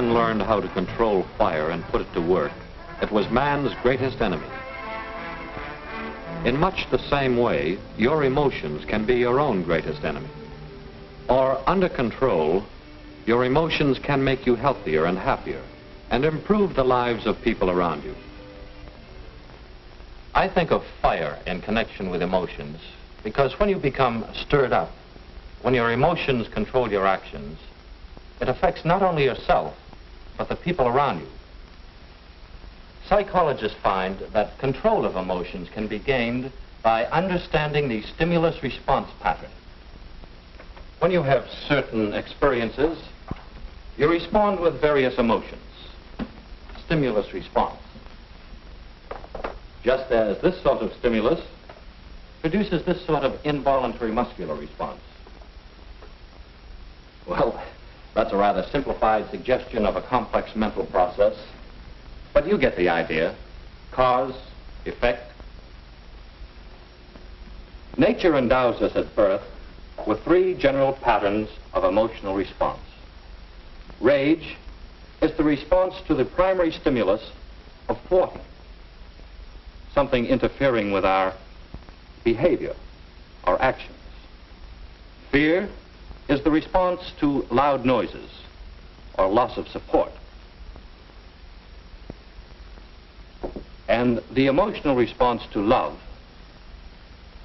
man learned how to control fire and put it to work, it was man's greatest enemy. In much the same way, your emotions can be your own greatest enemy. Or, under control, your emotions can make you healthier and happier and improve the lives of people around you. I think of fire in connection with emotions because when you become stirred up, when your emotions control your actions, it affects not only yourself, but the people around you. Psychologists find that control of emotions can be gained by understanding the stimulus-response pattern. When you have certain experiences, you respond with various emotions. Stimulus response. Just as this sort of stimulus produces this sort of involuntary muscular response. Well, that's a rather simplified suggestion of a complex mental process, but you get the idea. Cause, effect. Nature endows us at birth with three general patterns of emotional response. Rage is the response to the primary stimulus of thwarting, something interfering with our behavior, our actions. Fear is the response to loud noises or loss of support. And the emotional response to love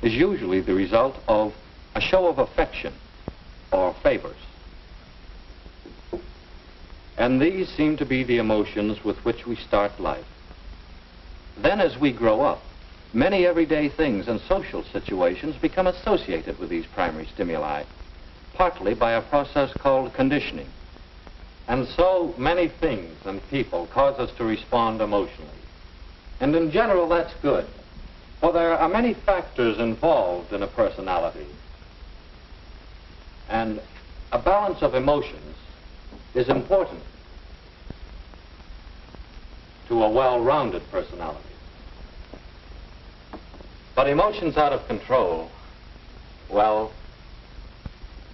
is usually the result of a show of affection or favors. And these seem to be the emotions with which we start life. Then as we grow up, many everyday things and social situations become associated with these primary stimuli, partly by a process called conditioning. And so many things and people cause us to respond emotionally. And in general, that's good, for there are many factors involved in a personality. And a balance of emotions is important to a well-rounded personality. But emotions out of control, well,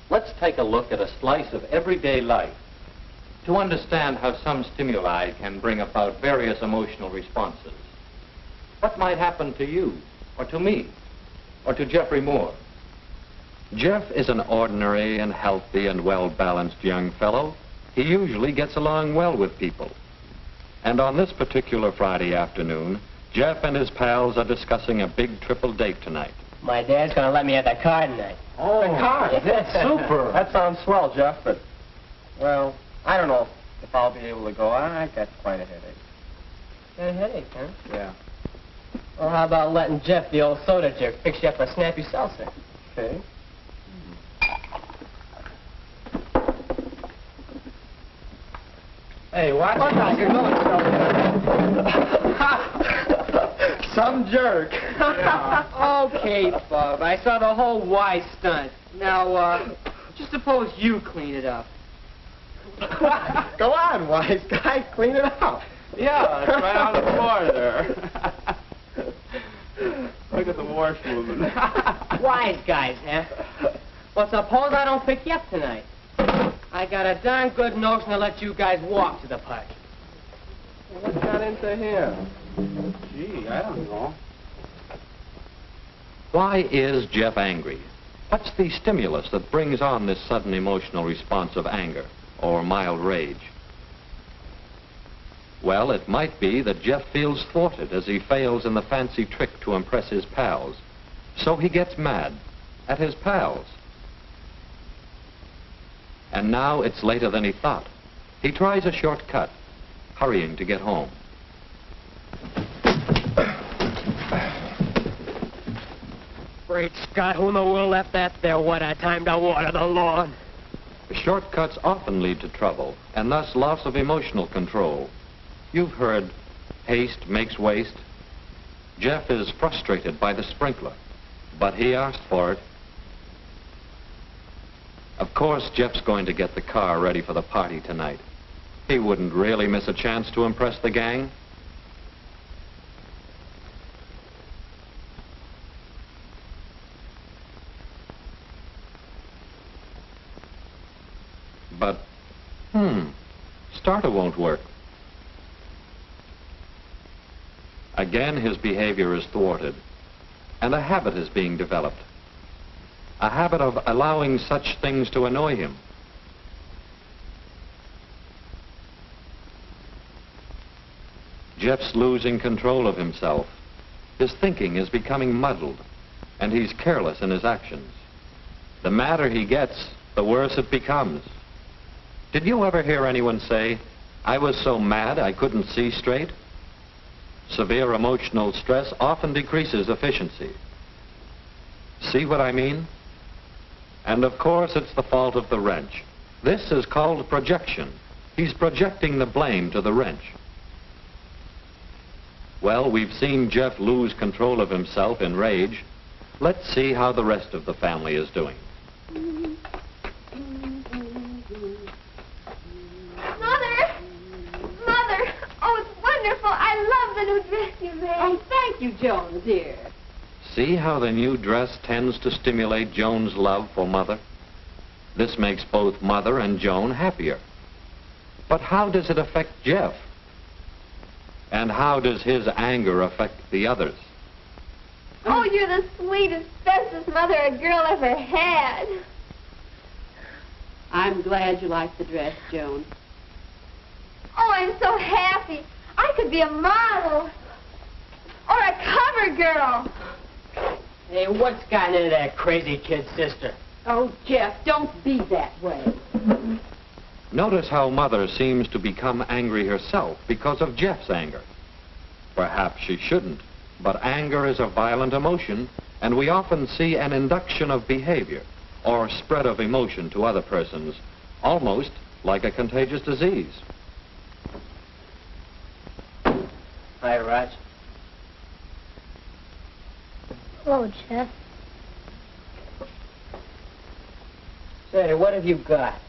let's take a look at a slice of everyday life to understand how some stimuli can bring about various emotional responses. What might happen to you, or to me, or to Jeffrey Moore? Jeff is an ordinary and healthy and well-balanced young fellow. He usually gets along well with people. And on this particular Friday afternoon, Jeff and his pals are discussing a big triple date tonight. My dad's gonna let me have that car tonight. Oh, the car? That's super. That sounds swell, Jeff, but, well, I don't know if I'll be able to go. I got quite a headache. Got a headache, huh? Yeah. Well, how about letting Jeff, the old soda jerk, fix you up a snappy seltzer? Okay. Hey, watch out, you're going Some jerk. Yeah. Okay, Bub, I saw the whole Y stunt. Now, just suppose you clean it up. Go on, wise guy, clean it up. Yeah, it's right on the floor there. Look at the wash woman. Wise guys, huh? Well, suppose I don't pick you up tonight. I got a darn good notion to let you guys walk to the park. What got into him? Gee, I don't know. Why is Jeff angry? What's the stimulus that brings on this sudden emotional response of anger or mild rage? Well, it might be that Jeff feels thwarted as he fails in the fancy trick to impress his pals. So he gets mad at his pals. And now it's later than he thought. He tries a shortcut, hurrying to get home. Great Scott, who in the world left that there when I time to water the lawn? Shortcuts often lead to trouble, and thus loss of emotional control. You've heard, haste makes waste. Jeff is frustrated by the sprinkler, but he asked for it. Of course, Jeff's going to get the car ready for the party tonight. He wouldn't really miss a chance to impress the gang. But, start a won't work. Again, his behavior is thwarted, and a habit is being developed. A habit of allowing such things to annoy him. Jeff's losing control of himself. His thinking is becoming muddled, and he's careless in his actions. The madder he gets, the worse it becomes. Did you ever hear anyone say, "I was so mad I couldn't see straight"? Severe emotional stress often decreases efficiency. See what I mean? And of course, it's the fault of the wrench. This is called projection. He's projecting the blame to the wrench. Well, we've seen Jeff lose control of himself in rage. Let's see how the rest of the family is doing. Mother, oh, it's wonderful. I love the new dress you made. Oh, thank you, Joan, dear. See how the new dress tends to stimulate Joan's love for Mother? This makes both Mother and Joan happier. But how does it affect Jeff? And how does his anger affect the others? Oh, you're the sweetest, bestest mother a girl ever had. I'm glad you like the dress, Joan. Oh, I'm so happy. I could be a model. Or a cover girl. Hey, what's gotten into that crazy kid's sister? Oh, Jeff, don't be that way. Notice how Mother seems to become angry herself because of Jeff's anger. Perhaps she shouldn't, but anger is a violent emotion, and we often see an induction of behavior or spread of emotion to other persons, almost like a contagious disease. Hi, Raj. Hello, Jeff. Say, what have you got?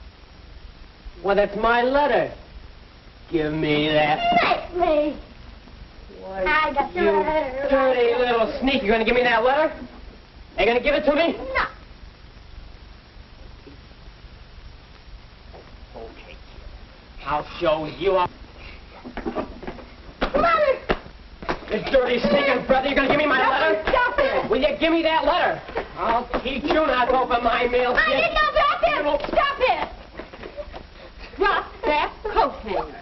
Well, that's my letter. Give me that. Let me. Why, I got your you letter. dirty little sneak. You gonna give me that letter? Are you gonna give it to me? No. Okay, I'll show you up. Mother! You dirty sneaking brother, you gonna give me my letter? Stop it! Will you give me that letter? I'll teach you not to open my mail, I kid. didn't know about this! Stop it! Drop that coat hanger.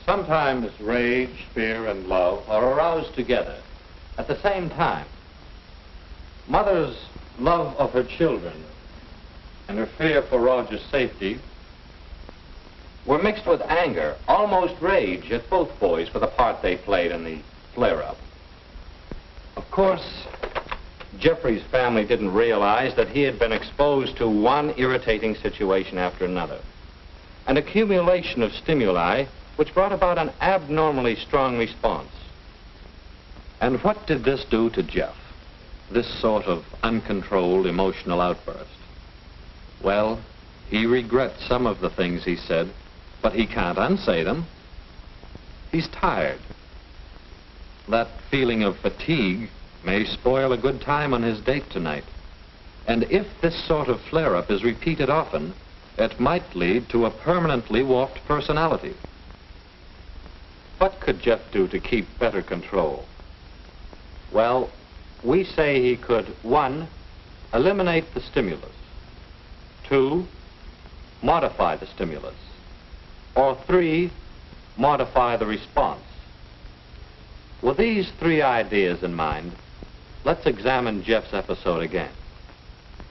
Sometimes rage, fear, and love are aroused together at the same time. Mother's love of her children and her fear for Roger's safety were mixed with anger, almost rage, at both boys for the part they played in the flare-up. Of course, Jeffrey's family didn't realize that he had been exposed to one irritating situation after another, an accumulation of stimuli which brought about an abnormally strong response. And what did this do to Jeff, this sort of uncontrolled emotional outburst? Well, he regrets some of the things he said, but he can't unsay them. He's tired. That feeling of fatigue may spoil a good time on his date tonight. And if this sort of flare-up is repeated often, it might lead to a permanently warped personality. What could Jeff do to keep better control? Well, we say he could, 1, eliminate the stimulus, 2, modify the stimulus, or 3, modify the response. With these 3 ideas in mind, let's examine Jeff's episode again.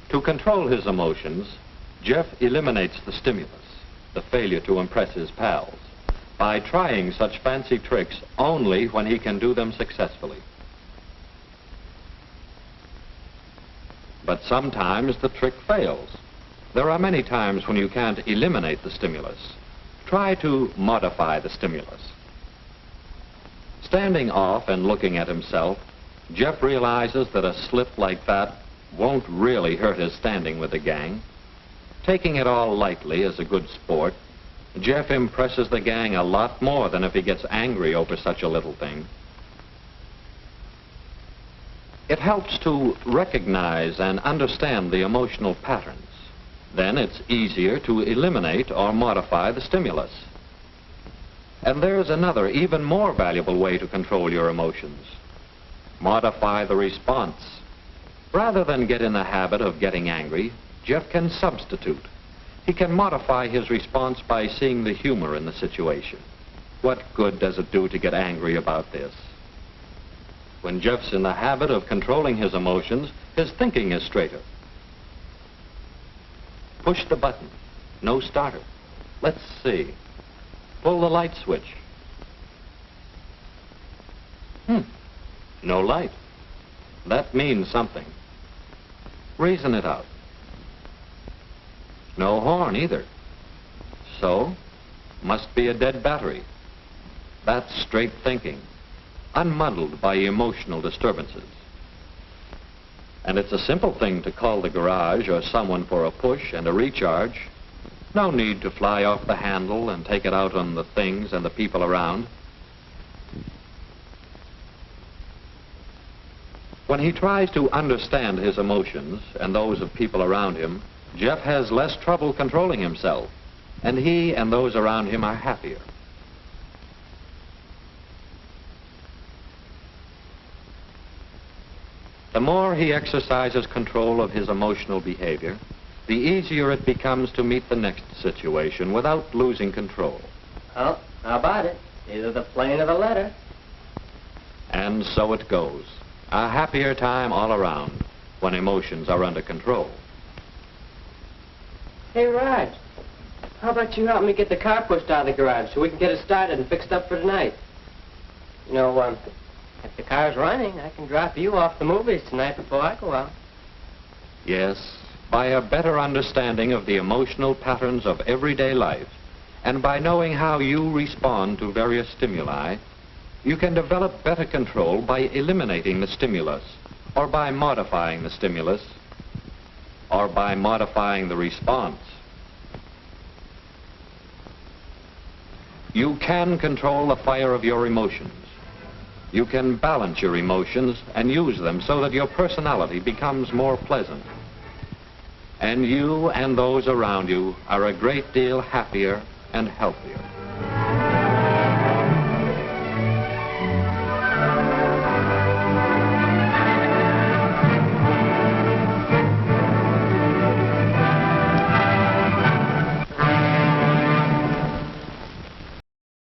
To control his emotions, Jeff eliminates the stimulus, the failure to impress his pals, by trying such fancy tricks only when he can do them successfully. But sometimes the trick fails. There are many times when you can't eliminate the stimulus. Try to modify the stimulus. Standing off and looking at himself, Jeff realizes that a slip like that won't really hurt his standing with the gang. Taking it all lightly as a good sport, Jeff impresses the gang a lot more than if he gets angry over such a little thing. It helps to recognize and understand the emotional patterns, Then it's easier to eliminate or modify the stimulus. And there's another, even more valuable way to control your emotions. Modify the response. Rather than get in the habit of getting angry, Jeff can substitute. He can modify his response by seeing the humor in the situation. What good does it do to get angry about this? When Jeff's in the habit of controlling his emotions, his thinking is straighter. Push the button. No starter. Let's see. Pull the light switch. No light. That means something. Reason it out. No horn either. So, must be a dead battery. That's straight thinking, unmuddled by emotional disturbances. And it's a simple thing to call the garage or someone for a push and a recharge. No need to fly off the handle and take it out on the things and the people around. When he tries to understand his emotions and those of people around him, Jeff has less trouble controlling himself, and he and those around him are happier. The more he exercises control of his emotional behavior, the easier it becomes to meet the next situation without losing control. Well, how about it? Either the plane or the letter. And so it goes. A happier time all around when emotions are under control. Hey, Raj, how about you help me get the car pushed out of the garage so we can get it started and fixed up for tonight? You know, if the car's running, I can drop you off the movies tonight before I go out. Yes, by a better understanding of the emotional patterns of everyday life, and by knowing how you respond to various stimuli, you can develop better control by eliminating the stimulus, or by modifying the stimulus, or by modifying the response. You can control the fire of your emotions. You can balance your emotions and use them so that your personality becomes more pleasant. And you and those around you are a great deal happier and healthier.